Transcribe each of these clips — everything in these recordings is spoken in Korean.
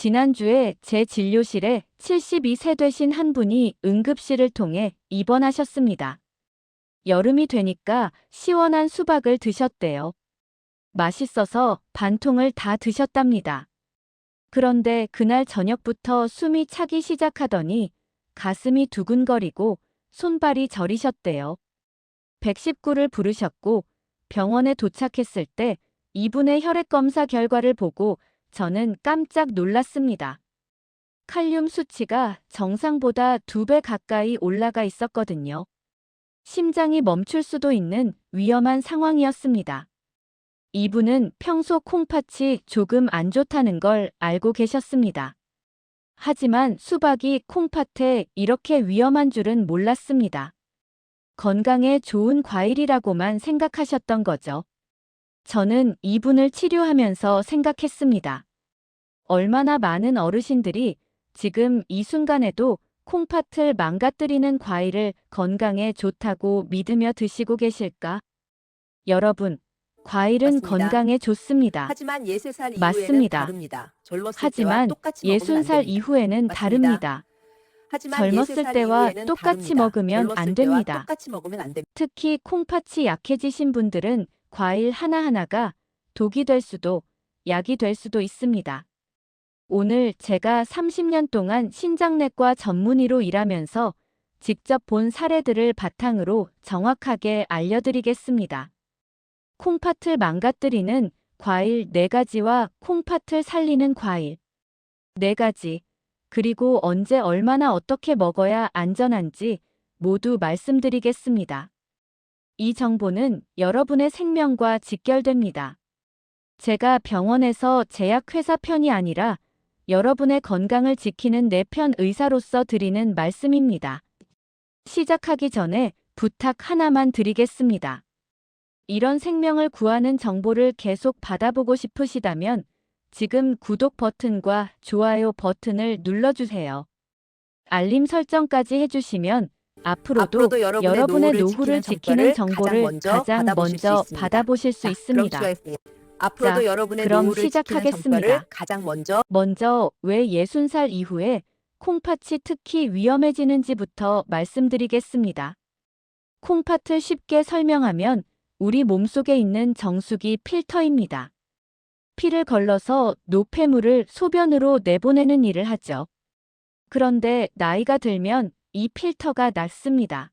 지난주에 제 진료실에 72세 되신 한 분이 응급실을 통해 입원하셨습니다. 여름이 되니까 시원한 수박을 드셨대요. 맛있어서 반통을 다 드셨답니다. 그런데 그날 저녁부터 숨이 차기 시작하더니 가슴이 두근거리고 손발이 저리셨대요. 119를 부르셨고 병원에 도착했을 때 이분의 혈액 검사 결과를 보고 저는 깜짝 놀랐습니다. 칼륨 수치가 정상보다 2배 가까이 올라가 있었거든요. 심장이 멈출 수도 있는 위험한 상황이었습니다. 이분은 평소 콩팥이 조금 안 좋다는 걸 알고 계셨습니다. 하지만 수박이 콩팥에 이렇게 위험한 줄은 몰랐습니다. 건강에 좋은 과일이라고만 생각하셨던 거죠. 저는 이분을 치료하면서 생각했습니다. 얼마나 많은 어르신들이 지금 이 순간에도 콩팥을 망가뜨리는 과일을 건강에 좋다고 믿으며 드시고 계실까? 여러분, 과일은 맞습니다. 건강에 좋습니다. 하지만 60살 이후에는 맞습니다. 다릅니다. 젊었을 때와 하지만 똑같이 먹으면 안 60살 됩니다. 이후에는 맞습니다. 다릅니다. 하지만 젊었을 60살 때와 이후에는 똑같이 다릅니다. 먹으면 안 젊었을 때와 됩니다. 똑같이 먹으면 안 됩니다. 특히 콩팥이 약해지신 분들은 과일 하나하나가 독이 될 수도, 약이 될 수도 있습니다. 오늘 제가 30년 동안 신장내과 전문의로 일하면서 직접 본 사례들을 바탕으로 정확하게 알려드리겠습니다. 콩팥을 망가뜨리는 과일 4가지와 콩팥을 살리는 과일 4가지, 그리고 언제 얼마나 어떻게 먹어야 안전한지 모두 말씀드리겠습니다. 이 정보는 여러분의 생명과 직결됩니다. 제가 병원에서 제약회사 편이 아니라 여러분의 건강을 지키는 내 편 의사로서 드리는 말씀입니다. 시작하기 전에 부탁 하나만 드리겠습니다. 이런 생명을 구하는 정보를 계속 받아보고 싶으시다면 지금 구독 버튼과 좋아요 버튼을 눌러주세요. 알림 설정까지 해주시면 앞으로도 여러분의 노후를 지키는 정보를 가장 먼저 받아보실 수 있습니다. 앞으로도 자, 여러분의 그럼 노후를 지키는 시작하겠습니다. 정보를 가장 먼저 왜 60살 이후에 콩팥이 특히 위험해지는지부터 말씀드리겠습니다. 콩팥을 쉽게 설명하면 우리 몸속에 있는 정수기 필터입니다. 피를 걸러서 노폐물을 소변으로 내보내는 일을 하죠. 그런데 나이가 들면 이 필터가 낡습니다.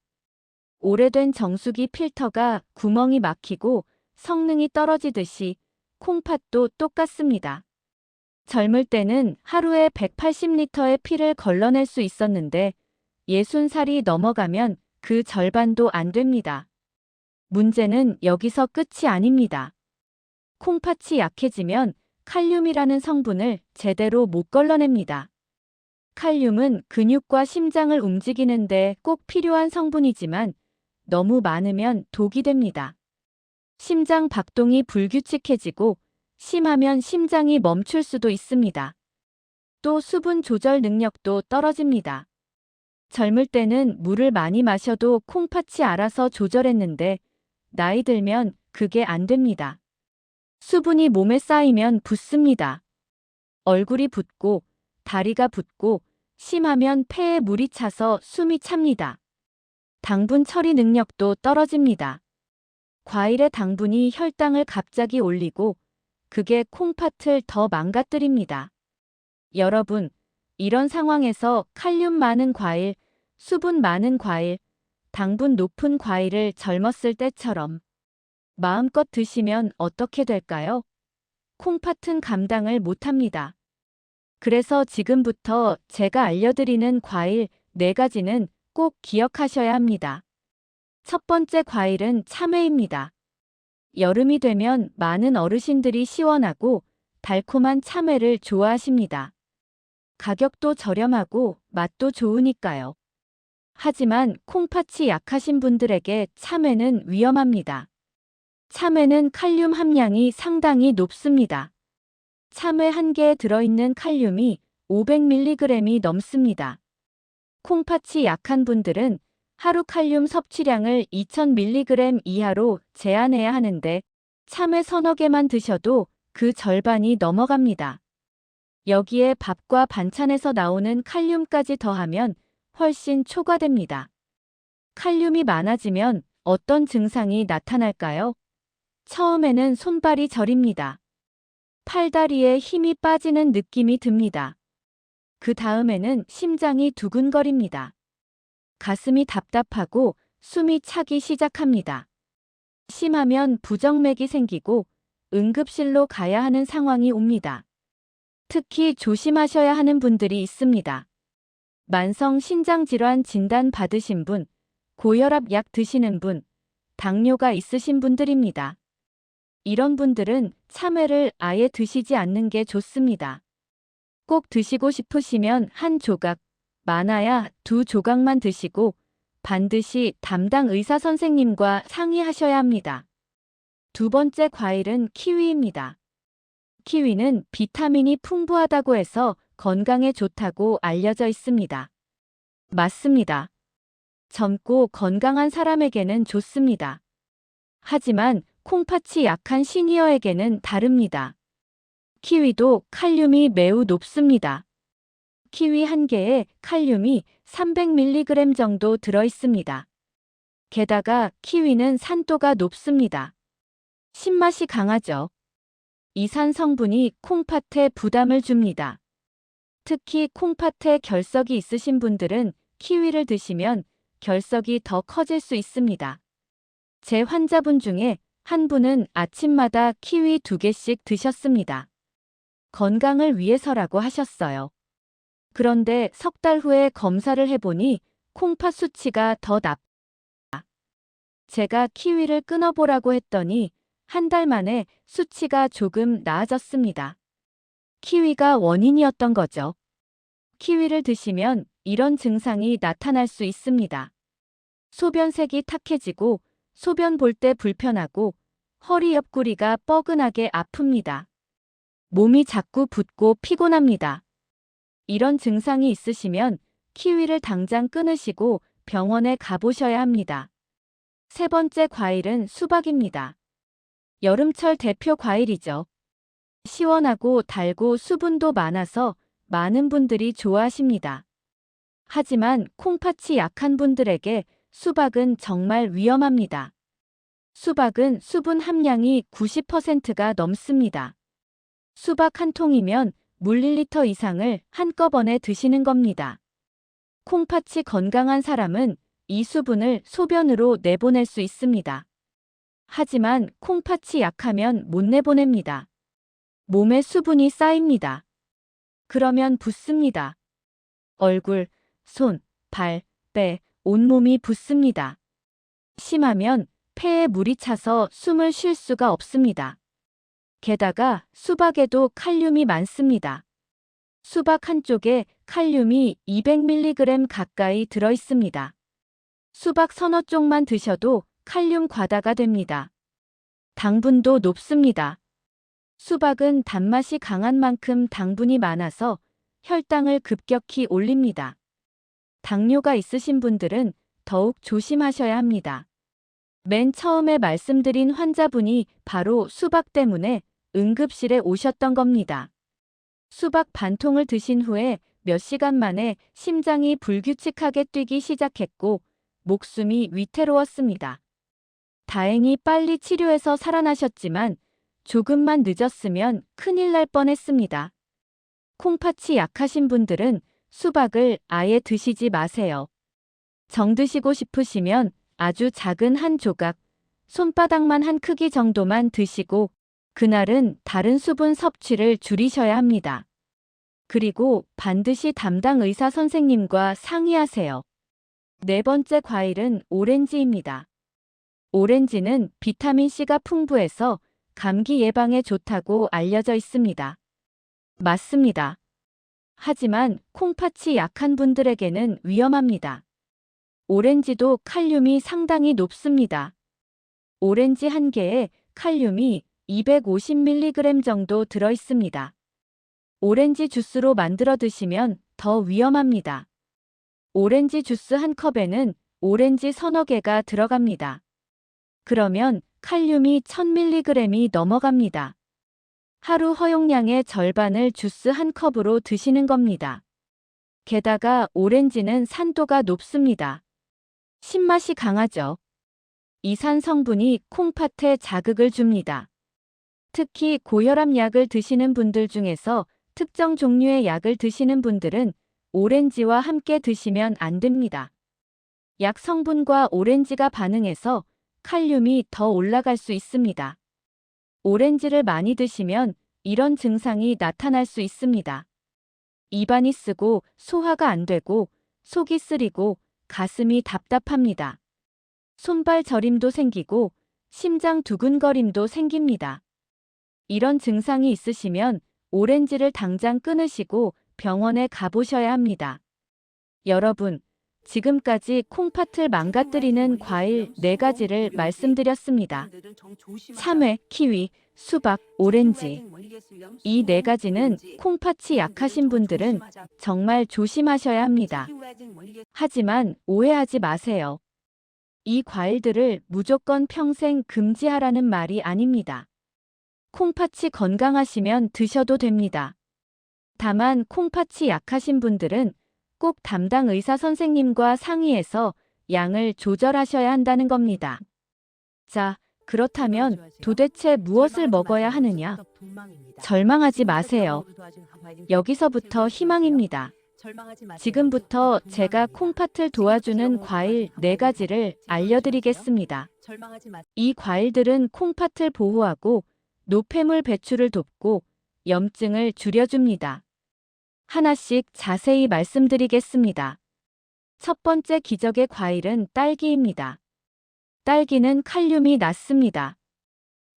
오래된 정수기 필터가 구멍이 막히고 성능이 떨어지듯이 콩팥도 똑같습니다. 젊을 때는 하루에 180리터의 피를 걸러낼 수 있었는데 60살이 넘어가면 그 절반도 안 됩니다. 문제는 여기서 끝이 아닙니다. 콩팥이 약해지면 칼륨이라는 성분을 제대로 못 걸러냅니다. 칼륨은 근육과 심장을 움직이는데 꼭 필요한 성분이지만 너무 많으면 독이 됩니다. 심장 박동이 불규칙해지고 심하면 심장이 멈출 수도 있습니다. 또 수분 조절 능력도 떨어집니다. 젊을 때는 물을 많이 마셔도 콩팥이 알아서 조절했는데 나이 들면 그게 안 됩니다. 수분이 몸에 쌓이면 붓습니다. 얼굴이 붓고 다리가 붓고 심하면 폐에 물이 차서 숨이 찹니다. 당분 처리 능력도 떨어집니다. 과일의 당분이 혈당을 갑자기 올리고 그게 콩팥을 더 망가뜨립니다. 여러분, 이런 상황에서 칼륨 많은 과일, 수분 많은 과일, 당분 높은 과일을 젊었을 때처럼 마음껏 드시면 어떻게 될까요? 콩팥은 감당을 못합니다. 그래서 지금부터 제가 알려드리는 과일 4가지는 꼭 기억하셔야 합니다. 첫 번째 과일은 참외입니다. 여름이 되면 많은 어르신들이 시원하고 달콤한 참외를 좋아하십니다. 가격도 저렴하고 맛도 좋으니까요. 하지만 콩팥이 약하신 분들에게 참외는 위험합니다. 참외는 칼륨 함량이 상당히 높습니다. 참외 한 개에 들어있는 칼륨이 500mg이 넘습니다. 콩팥이 약한 분들은 하루 칼륨 섭취량을 2000mg 이하로 제한해야 하는데 참외 서너 개만 드셔도 그 절반이 넘어갑니다. 여기에 밥과 반찬에서 나오는 칼륨까지 더하면 훨씬 초과됩니다. 칼륨이 많아지면 어떤 증상이 나타날까요? 처음에는 손발이 저립니다. 팔다리에 힘이 빠지는 느낌이 듭니다. 그 다음에는 심장이 두근거립니다. 가슴이 답답하고 숨이 차기 시작합니다. 심하면 부정맥이 생기고 응급실로 가야 하는 상황이 옵니다. 특히 조심하셔야 하는 분들이 있습니다. 만성 신장질환 진단 받으신 분, 고혈압 약 드시는 분, 당뇨가 있으신 분들입니다. 이런 분들은 참외를 아예 드시지 않는 게 좋습니다. 꼭 드시고 싶으시면 한 조각, 많아야 2조각만 드시고 반드시 담당 의사 선생님과 상의하셔야 합니다. 두 번째 과일은 키위입니다. 키위는 비타민이 풍부하다고 해서 건강에 좋다고 알려져 있습니다. 맞습니다. 젊고 건강한 사람에게는 좋습니다. 하지만 콩팥이 약한 시니어에게는 다릅니다. 키위도 칼륨이 매우 높습니다. 키위 한 개에 칼륨이 300mg 정도 들어 있습니다. 게다가 키위는 산도가 높습니다. 신맛이 강하죠. 이 산 성분이 콩팥에 부담을 줍니다. 특히 콩팥에 결석이 있으신 분들은 키위를 드시면 결석이 더 커질 수 있습니다. 제 환자분 중에 한 분은 아침마다 키위 2개씩 드셨습니다. 건강을 위해서라고 하셨어요. 그런데 석 달 후에 검사를 해보니 콩팥 수치가 더 나쁘다. 제가 키위를 끊어보라고 했더니 한 달 만에 수치가 조금 나아졌습니다. 키위가 원인이었던 거죠. 키위를 드시면 이런 증상이 나타날 수 있습니다. 소변색이 탁해지고 소변 볼 때 불편하고 허리 옆구리가 뻐근하게 아픕니다. 몸이 자꾸 붓고 피곤합니다. 이런 증상이 있으시면 키위를 당장 끊으시고 병원에 가보셔야 합니다. 세 번째 과일은 수박입니다. 여름철 대표 과일이죠. 시원하고 달고 수분도 많아서 많은 분들이 좋아하십니다. 하지만 콩팥이 약한 분들에게 수박은 정말 위험합니다. 수박은 수분 함량이 90%가 넘습니다. 수박 한 통이면 물 1리터 이상을 한꺼번에 드시는 겁니다. 콩팥이 건강한 사람은 이 수분을 소변으로 내보낼 수 있습니다. 하지만 콩팥이 약하면 못 내보냅니다. 몸에 수분이 쌓입니다. 그러면 붓습니다. 얼굴, 손, 발, 배, 온몸이 붓습니다. 심하면 폐에 물이 차서 숨을 쉴 수가 없습니다. 게다가 수박에도 칼륨이 많습니다. 수박 한쪽에 칼륨이 200mg 가까이 들어 있습니다. 수박 서너 쪽만 드셔도 칼륨 과다가 됩니다. 당분도 높습니다. 수박은 단맛이 강한 만큼 당분이 많아서 혈당을 급격히 올립니다. 당뇨가 있으신 분들은 더욱 조심하셔야 합니다. 맨 처음에 말씀드린 환자분이 바로 수박 때문에 응급실에 오셨던 겁니다. 수박 반 통을 드신 후에 몇 시간 만에 심장이 불규칙하게 뛰기 시작했고 목숨이 위태로웠습니다. 다행히 빨리 치료해서 살아나셨지만 조금만 늦었으면 큰일 날 뻔했습니다. 콩팥이 약하신 분들은 수박을 아예 드시지 마세요. 정 드시고 싶으시면 아주 작은 한 조각, 손바닥만 한 크기 정도만 드시고 그날은 다른 수분 섭취를 줄이셔야 합니다. 그리고 반드시 담당 의사 선생님과 상의하세요. 네 번째 과일은 오렌지입니다. 오렌지는 비타민C가 풍부해서 감기 예방에 좋다고 알려져 있습니다. 맞습니다. 하지만 콩팥이 약한 분들에게는 위험합니다. 오렌지도 칼륨이 상당히 높습니다. 오렌지 한 개에 칼륨이 250mg 정도 들어 있습니다. 오렌지 주스로 만들어 드시면 더 위험합니다. 오렌지 주스 한 컵에는 오렌지 서너 개가 들어갑니다. 그러면 칼륨이 1000mg이 넘어갑니다. 하루 허용량의 절반을 주스 한 컵으로 드시는 겁니다. 게다가 오렌지는 산도가 높습니다. 신맛이 강하죠. 이산 성분이 콩팥에 자극을 줍니다. 특히 고혈압 약을 드시는 분들 중에서 특정 종류의 약을 드시는 분들은 오렌지와 함께 드시면 안 됩니다. 약 성분과 오렌지가 반응해서 칼륨이 더 올라갈 수 있습니다. 오렌지를 많이 드시면 이런 증상이 나타날 수 있습니다. 입안이 쓰고 소화가 안 되고 속이 쓰리고 가슴이 답답합니다. 손발 저림도 생기고 심장 두근거림도 생깁니다. 이런 증상이 있으시면 오렌지를 당장 끊으시고 병원에 가보셔야 합니다. 여러분, 지금까지 콩팥을 망가뜨리는 과일 4가지를 말씀드렸습니다. 참외, 키위, 수박, 오렌지. 이 4가지는 콩팥이 약하신 분들은 정말 조심하셔야 합니다. 하지만 오해하지 마세요. 이 과일들을 무조건 평생 금지하라는 말이 아닙니다. 콩팥이 건강하시면 드셔도 됩니다. 다만 콩팥이 약하신 분들은 꼭 담당 의사 선생님과 상의해서 양을 조절하셔야 한다는 겁니다. 자, 그렇다면 도대체 무엇을 먹어야 하느냐? 절망하지 마세요. 여기서부터 희망입니다. 지금부터 제가 콩팥을 도와주는 과일 4가지를 알려드리겠습니다. 이 과일들은 콩팥을 보호하고 노폐물 배출을 돕고 염증을 줄여줍니다. 하나씩 자세히 말씀드리겠습니다. 첫 번째 기적의 과일은 딸기입니다. 딸기는 칼륨이 낮습니다.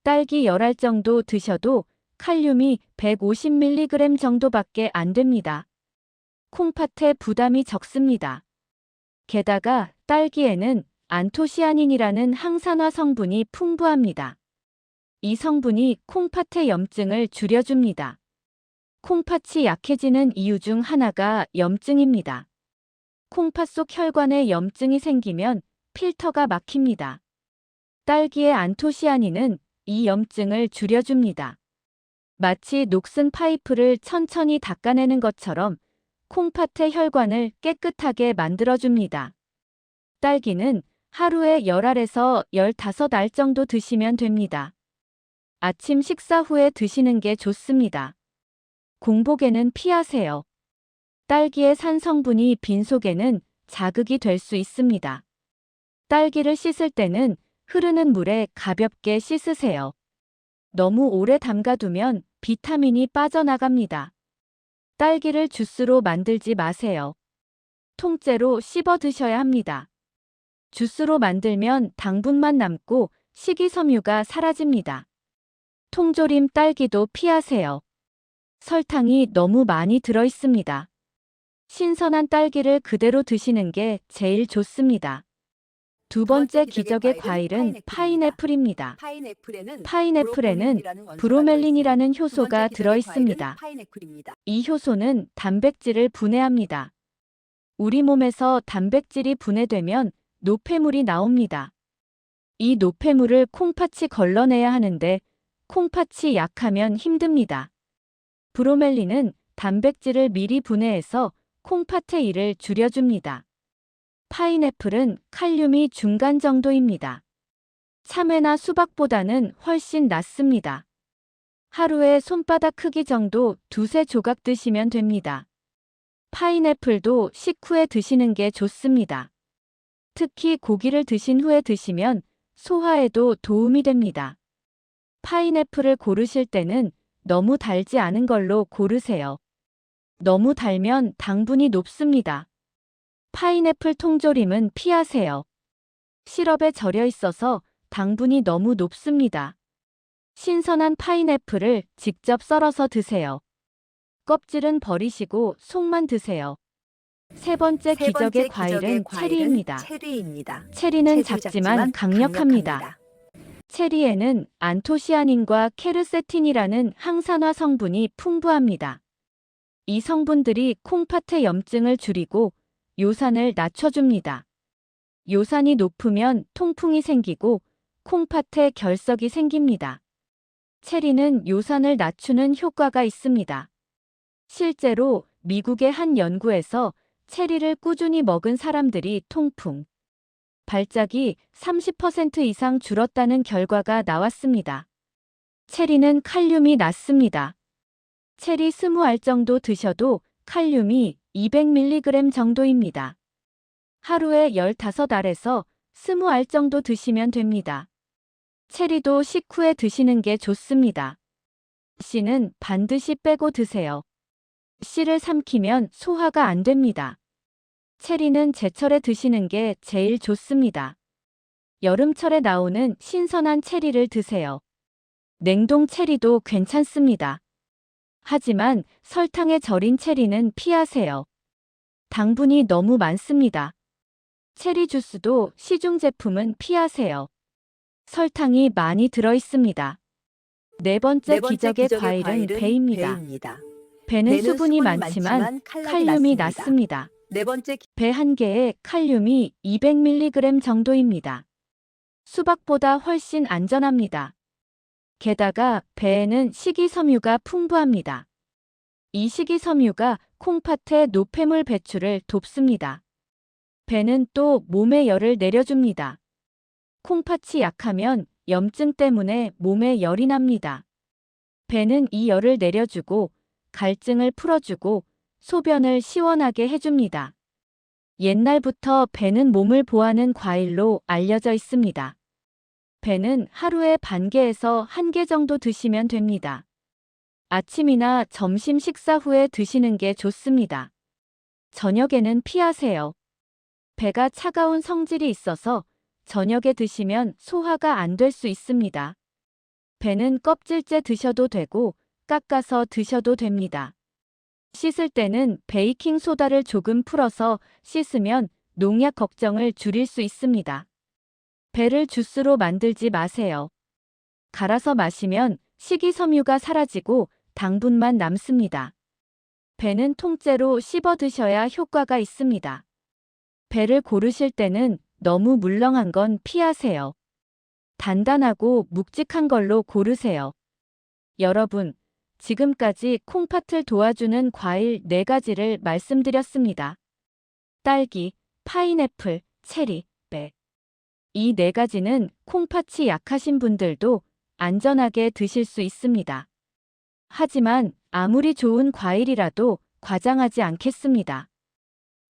딸기 10알 정도 드셔도 칼륨이 150mg 정도밖에 안 됩니다. 콩팥에 부담이 적습니다. 게다가 딸기에는 안토시아닌이라는 항산화 성분이 풍부합니다. 이 성분이 콩팥의 염증을 줄여줍니다. 콩팥이 약해지는 이유 중 하나가 염증입니다. 콩팥 속 혈관에 염증이 생기면 필터가 막힙니다. 딸기의 안토시아닌은 이 염증을 줄여줍니다. 마치 녹슨 파이프를 천천히 닦아내는 것처럼 콩팥의 혈관을 깨끗하게 만들어줍니다. 딸기는 하루에 10알에서 15알 정도 드시면 됩니다. 아침 식사 후에 드시는 게 좋습니다. 공복에는 피하세요. 딸기의 산 성분이 빈속에는 자극이 될 수 있습니다. 딸기를 씻을 때는 흐르는 물에 가볍게 씻으세요. 너무 오래 담가두면 비타민이 빠져나갑니다. 딸기를 주스로 만들지 마세요. 통째로 씹어 드셔야 합니다. 주스로 만들면 당분만 남고 식이섬유가 사라집니다. 통조림 딸기도 피하세요. 설탕이 너무 많이 들어 있습니다. 신선한 딸기를 그대로 드시는 게 제일 좋습니다. 두 번째 기적의 과일은 파인애플입니다. 파인애플에는 브로멜린이라는 효소가 들어 있습니다. 이 효소는 단백질을 분해합니다. 우리 몸에서 단백질이 분해되면 노폐물이 나옵니다. 이 노폐물을 콩팥이 걸러내야 하는데 콩팥이 약하면 힘듭니다. 브로멜린은 단백질을 미리 분해해서 콩팥의 일을 줄여줍니다. 파인애플은 칼륨이 중간 정도입니다. 참외나 수박보다는 훨씬 낫습니다. 하루에 손바닥 크기 정도 2~3조각 드시면 됩니다. 파인애플도 식후에 드시는 게 좋습니다. 특히 고기를 드신 후에 드시면 소화에도 도움이 됩니다. 파인애플을 고르실 때는 너무 달지 않은 걸로 고르세요. 너무 달면 당분이 높습니다. 파인애플 통조림은 피하세요. 시럽에 절여 있어서 당분이 너무 높습니다. 신선한 파인애플을 직접 썰어서 드세요. 껍질은 버리시고 속만 드세요. 세 번째 기적의 과일은 체리입니다. 체리는 작지만 강력합니다. 체리에는 안토시아닌과 케르세틴이라는 항산화 성분이 풍부합니다. 이 성분들이 콩팥의 염증을 줄이고 요산을 낮춰줍니다. 요산이 높으면 통풍이 생기고 콩팥에 결석이 생깁니다. 체리는 요산을 낮추는 효과가 있습니다. 실제로 미국의 한 연구에서 체리를 꾸준히 먹은 사람들이 통풍, 발작이 30% 이상 줄었다는 결과가 나왔습니다. 체리는 칼륨이 낮습니다. 체리 20알 정도 드셔도 칼륨이 200mg 정도입니다. 하루에 15알에서 20알 정도 드시면 됩니다. 체리도 식후에 드시는 게 좋습니다. 씨는 반드시 빼고 드세요. 씨를 삼키면 소화가 안 됩니다. 체리는 제철에 드시는 게 제일 좋습니다. 여름철에 나오는 신선한 체리를 드세요. 냉동 체리도 괜찮습니다. 하지만 설탕에 절인 체리는 피하세요. 당분이 너무 많습니다. 체리 주스도 시중 제품은 피하세요. 설탕이 많이 들어 있습니다. 네 번째 기적의 과일은 배입니다. 배는 수분이 많지만 칼륨이 낮습니다. 네 번째 배 한 개에 칼륨이 200mg 정도입니다. 수박보다 훨씬 안전합니다. 게다가 배에는 식이섬유가 풍부합니다. 이 식이섬유가 콩팥의 노폐물 배출을 돕습니다. 배는 또 몸에 열을 내려줍니다. 콩팥이 약하면 염증 때문에 몸에 열이 납니다. 배는 이 열을 내려주고 갈증을 풀어주고 소변을 시원하게 해줍니다. 옛날부터 배는 몸을 보하는 과일로 알려져 있습니다. 배는 하루에 반 개에서 한 개 정도 드시면 됩니다. 아침이나 점심 식사 후에 드시는 게 좋습니다. 저녁에는 피하세요. 배가 차가운 성질이 있어서 저녁에 드시면 소화가 안 될 수 있습니다. 배는 껍질째 드셔도 되고 깎아서 드셔도 됩니다. 씻을 때는 베이킹 소다를 조금 풀어서 씻으면 농약 걱정을 줄일 수 있습니다. 배를 주스로 만들지 마세요. 갈아서 마시면 식이섬유가 사라지고 당분만 남습니다. 배는 통째로 씹어 드셔야 효과가 있습니다. 배를 고르실 때는 너무 물렁한 건 피하세요. 단단하고 묵직한 걸로 고르세요. 여러분, 지금까지 콩팥을 도와주는 과일 4가지를 말씀드렸습니다. 딸기, 파인애플, 체리, 배. 이 4가지는 콩팥이 약하신 분들도 안전하게 드실 수 있습니다. 하지만 아무리 좋은 과일이라도 과장하지 않겠습니다.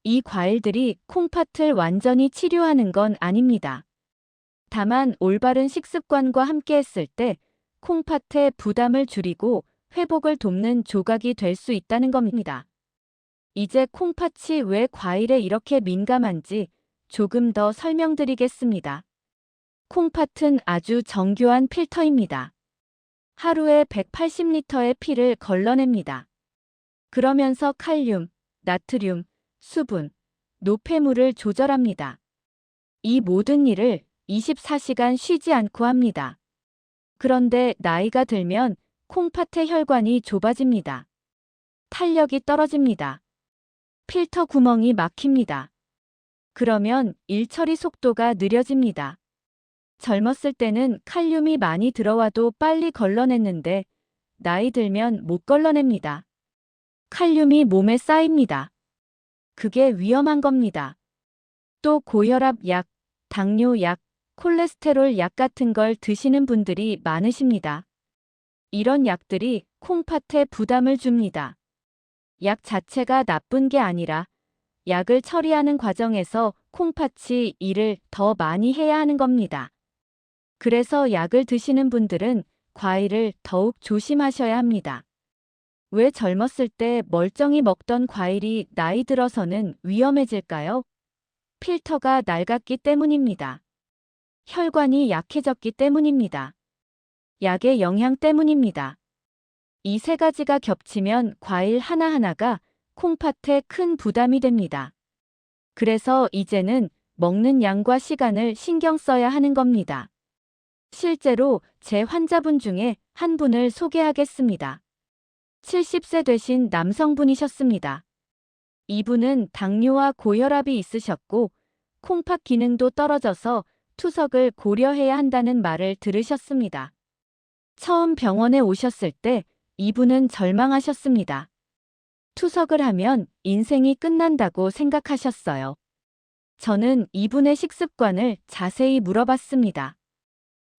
이 과일들이 콩팥을 완전히 치료하는 건 아닙니다. 다만 올바른 식습관과 함께 했을 때 콩팥의 부담을 줄이고 회복을 돕는 조각이 될 수 있다는 겁니다. 이제 콩팥이 왜 과일에 이렇게 민감한지 조금 더 설명드리겠습니다. 콩팥은 아주 정교한 필터입니다. 하루에 180리터의 피를 걸러냅니다. 그러면서 칼륨, 나트륨, 수분, 노폐물을 조절합니다. 이 모든 일을 24시간 쉬지 않고 합니다. 그런데 나이가 들면 콩팥의 혈관이 좁아집니다. 탄력이 떨어집니다. 필터 구멍이 막힙니다. 그러면 일 처리 속도가 느려집니다. 젊었을 때는 칼륨이 많이 들어와도 빨리 걸러냈는데 나이 들면 못 걸러냅니다. 칼륨이 몸에 쌓입니다. 그게 위험한 겁니다. 또 고혈압 약, 당뇨 약, 콜레스테롤 약 같은 걸 드시는 분들이 많으십니다. 이런 약들이 콩팥에 부담을 줍니다. 약 자체가 나쁜 게 아니라 약을 처리하는 과정에서 콩팥이 일을 더 많이 해야 하는 겁니다. 그래서 약을 드시는 분들은 과일을 더욱 조심하셔야 합니다. 왜 젊었을 때 멀쩡히 먹던 과일이 나이 들어서는 위험해질까요? 필터가 낡았기 때문입니다. 혈관이 약해졌기 때문입니다. 약의 영향 때문입니다. 이 3가지가 겹치면 과일 하나하나가 콩팥에 큰 부담이 됩니다. 그래서 이제는 먹는 양과 시간을 신경 써야 하는 겁니다. 실제로 제 환자분 중에 한 분을 소개하겠습니다. 70세 되신 남성분이셨습니다. 이분은 당뇨와 고혈압이 있으셨고 콩팥 기능도 떨어져서 투석을 고려해야 한다는 말을 들으셨습니다. 처음 병원에 오셨을 때 이분은 절망하셨습니다. 투석을 하면 인생이 끝난다고 생각하셨어요. 저는 이분의 식습관을 자세히 물어봤습니다.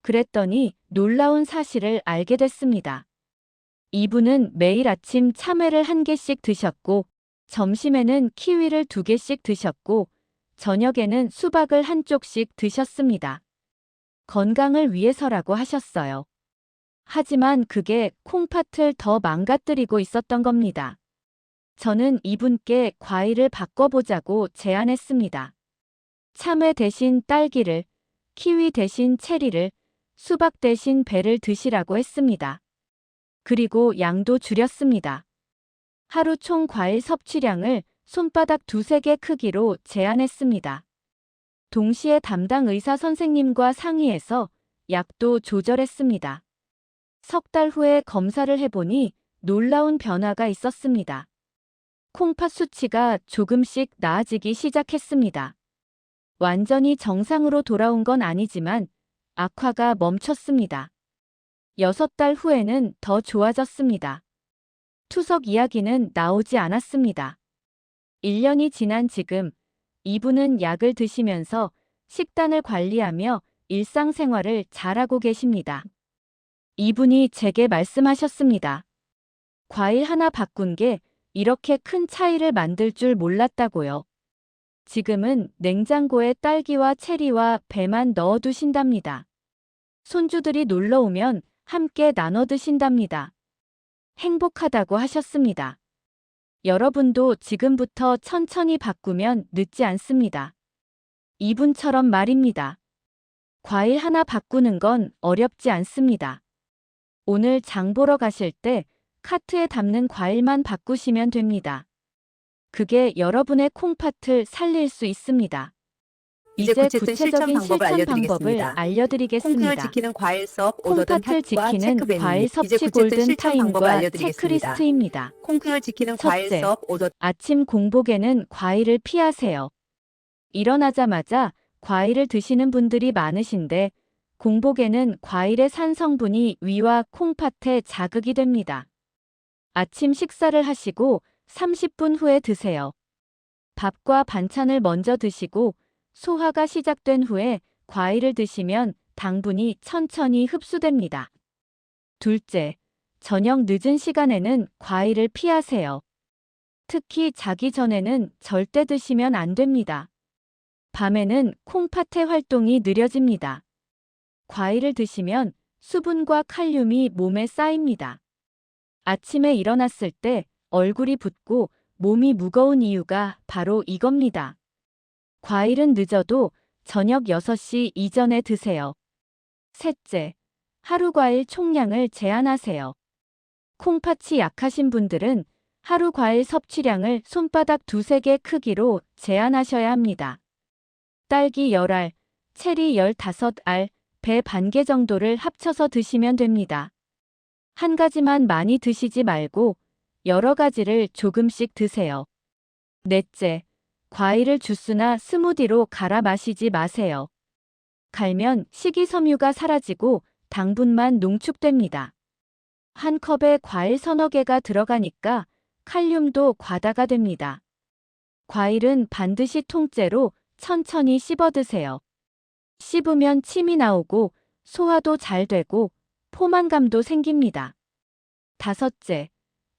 그랬더니 놀라운 사실을 알게 됐습니다. 이분은 매일 아침 참외를 1개씩 드셨고, 점심에는 키위를 2개씩 드셨고, 저녁에는 수박을 1쪽씩 드셨습니다. 건강을 위해서라고 하셨어요. 하지만 그게 콩팥을 더 망가뜨리고 있었던 겁니다. 저는 이분께 과일을 바꿔보자고 제안했습니다. 참외 대신 딸기를, 키위 대신 체리를, 수박 대신 배를 드시라고 했습니다. 그리고 양도 줄였습니다. 하루 총 과일 섭취량을 손바닥 2-3개 크기로 제한했습니다. 동시에 담당 의사 선생님과 상의해서 약도 조절했습니다. 석 달 후에 검사를 해보니 놀라운 변화가 있었습니다. 콩팥 수치가 조금씩 나아지기 시작했습니다. 완전히 정상으로 돌아온 건 아니지만 악화가 멈췄습니다. 6달 후에는 더 좋아졌습니다. 투석 이야기는 나오지 않았습니다. 1년이 지난 지금 이분은 약을 드시면서 식단을 관리하며 일상생활을 잘하고 계십니다. 이분이 제게 말씀하셨습니다. 과일 하나 바꾼 게 이렇게 큰 차이를 만들 줄 몰랐다고요. 지금은 냉장고에 딸기와 체리와 배만 넣어두신답니다. 손주들이 놀러 오면 함께 나눠 드신답니다. 행복하다고 하셨습니다. 여러분도 지금부터 천천히 바꾸면 늦지 않습니다. 이분처럼 말입니다. 과일 하나 바꾸는 건 어렵지 않습니다. 오늘 장 보러 가실 때 카트에 담는 과일만 바꾸시면 됩니다. 그게 여러분의 콩팥을 살릴 수 있습니다. 이제 이제 구체적인 구체적인 실천 방법을 실천 방법을 알려드리겠습니다. 콩팥을 알려드리겠습니다. 지키는 과일 섭 오더든 콩팥을 탑과 지키는 체크밴입니다. 과일 이제 섭취 구체적인 골든 실천 방법을 타임과 알려드리겠습니다. 체크리스트입니다. 콩팥을 지키는 과일 첫째, 섭 오더 아침 공복에는 과일을 피하세요. 일어나자마자 과일을 드시는 분들이 많으신데 공복에는 과일의 산 성분이 위와 콩팥에 자극이 됩니다. 아침 식사를 하시고 30분 후에 드세요. 밥과 반찬을 먼저 드시고 소화가 시작된 후에 과일을 드시면 당분이 천천히 흡수됩니다. 둘째, 저녁 늦은 시간에는 과일을 피하세요. 특히 자기 전에는 절대 드시면 안 됩니다. 밤에는 콩팥의 활동이 느려집니다. 과일을 드시면 수분과 칼륨이 몸에 쌓입니다. 아침에 일어났을 때 얼굴이 붓고 몸이 무거운 이유가 바로 이겁니다. 과일은 늦어도 저녁 6시 이전에 드세요. 셋째, 하루 과일 총량을 제한하세요. 콩팥이 약하신 분들은 하루 과일 섭취량을 손바닥 2-3개 크기로 제한하셔야 합니다. 딸기 10알, 체리 15알, 배 반 개 정도를 합쳐서 드시면 됩니다. 한 가지만 많이 드시지 말고 여러 가지를 조금씩 드세요. 넷째, 과일을 주스나 스무디로 갈아 마시지 마세요. 갈면 식이섬유가 사라지고 당분만 농축됩니다. 한 컵에 과일 서너 개가 들어가니까 칼륨도 과다가 됩니다. 과일은 반드시 통째로 천천히 씹어 드세요. 씹으면 침이 나오고 소화도 잘 되고 포만감도 생깁니다. 다섯째,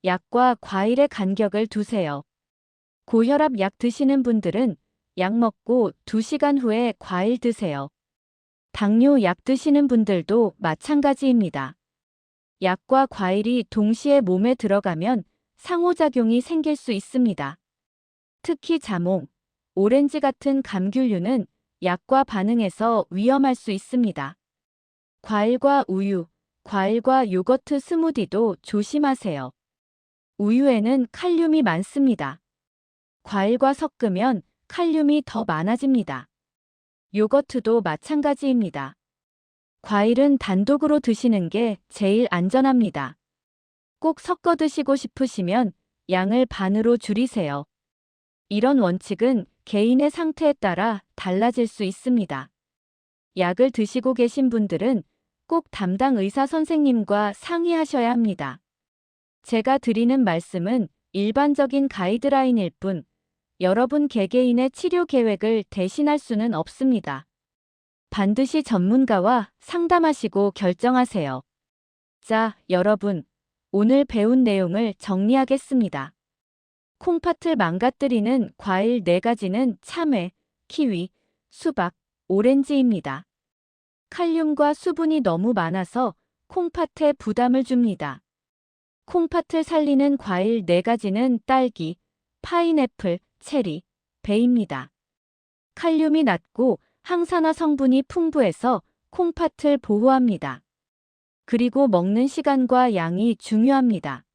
약과 과일의 간격을 두세요. 고혈압 약 드시는 분들은 약 먹고 2시간 후에 과일 드세요. 당뇨 약 드시는 분들도 마찬가지입니다. 약과 과일이 동시에 몸에 들어가면 상호작용이 생길 수 있습니다. 특히 자몽, 오렌지 같은 감귤류는 약과 반응해서 위험할 수 있습니다. 과일과 우유, 과일과 요거트 스무디도 조심하세요. 우유에는 칼륨이 많습니다. 과일과 섞으면 칼륨이 더 많아집니다. 요거트도 마찬가지입니다. 과일은 단독으로 드시는 게 제일 안전합니다. 꼭 섞어 드시고 싶으시면 양을 반으로 줄이세요. 이런 원칙은 개인의 상태에 따라 달라질 수 있습니다. 약을 드시고 계신 분들은 꼭 담당 의사 선생님과 상의하셔야 합니다. 제가 드리는 말씀은 일반적인 가이드라인일 뿐, 여러분 개개인의 치료 계획을 대신할 수는 없습니다. 반드시 전문가와 상담하시고 결정하세요. 자, 여러분, 오늘 배운 내용을 정리하겠습니다. 콩팥을 망가뜨리는 과일 4가지는 참외, 키위, 수박, 오렌지입니다. 칼륨과 수분이 너무 많아서 콩팥에 부담을 줍니다. 콩팥을 살리는 과일 4가지는 딸기, 파인애플, 체리, 배입니다. 칼륨이 낮고 항산화 성분이 풍부해서 콩팥을 보호합니다. 그리고 먹는 시간과 양이 중요합니다.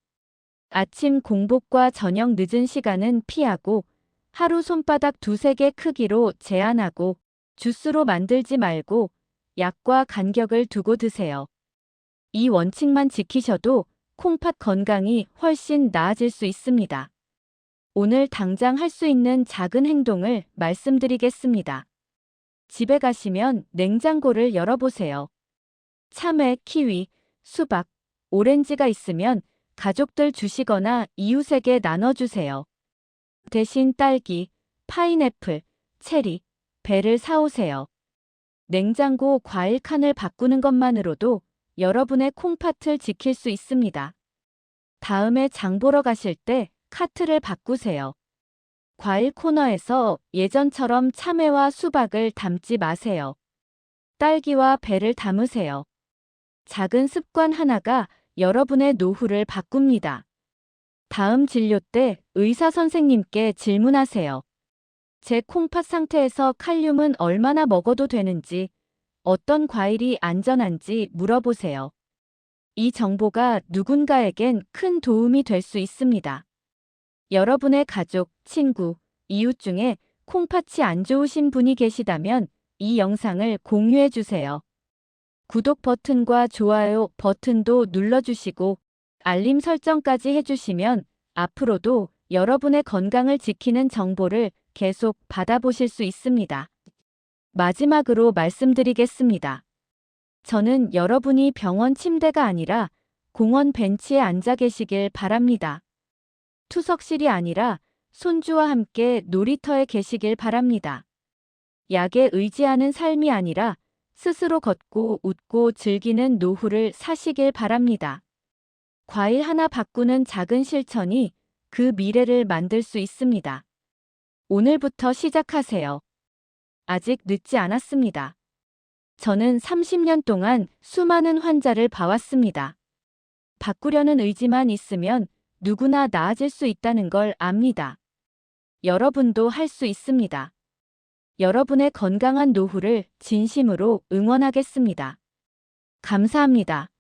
아침 공복과 저녁 늦은 시간은 피하고 하루 손바닥 2-3개 크기로 제한하고 주스로 만들지 말고 약과 간격을 두고 드세요. 이 원칙만 지키셔도 콩팥 건강이 훨씬 나아질 수 있습니다. 오늘 당장 할 수 있는 작은 행동을 말씀드리겠습니다. 집에 가시면 냉장고를 열어보세요. 참외, 키위, 수박, 오렌지가 있으면 가족들 주시거나 이웃에게 나눠주세요. 대신 딸기, 파인애플, 체리, 배를 사오세요. 냉장고 과일 칸을 바꾸는 것만으로도 여러분의 콩팥을 지킬 수 있습니다. 다음에 장 보러 가실 때 카트를 바꾸세요. 과일 코너에서 예전처럼 참외와 수박을 담지 마세요. 딸기와 배를 담으세요. 작은 습관 하나가 여러분의 노후를 바꿉니다. 다음 진료 때 의사 선생님께 질문하세요. 제 콩팥 상태에서 칼륨은 얼마나 먹어도 되는지, 어떤 과일이 안전한지 물어보세요. 이 정보가 누군가에겐 큰 도움이 될 수 있습니다. 여러분의 가족, 친구, 이웃 중에 콩팥이 안 좋으신 분이 계시다면 이 영상을 공유해 주세요. 구독 버튼과 좋아요 버튼도 눌러주시고 알림 설정까지 해주시면 앞으로도 여러분의 건강을 지키는 정보를 계속 받아보실 수 있습니다. 마지막으로 말씀드리겠습니다. 저는 여러분이 병원 침대가 아니라 공원 벤치에 앉아 계시길 바랍니다. 투석실이 아니라 손주와 함께 놀이터에 계시길 바랍니다. 약에 의지하는 삶이 아니라 스스로 걷고 웃고 즐기는 노후를 사시길 바랍니다. 과일 하나 바꾸는 작은 실천이 그 미래를 만들 수 있습니다. 오늘부터 시작하세요. 아직 늦지 않았습니다. 저는 30년 동안 수많은 환자를 봐왔습니다. 바꾸려는 의지만 있으면 누구나 나아질 수 있다는 걸 압니다. 여러분도 할 수 있습니다. 여러분의 건강한 노후를 진심으로 응원하겠습니다. 감사합니다.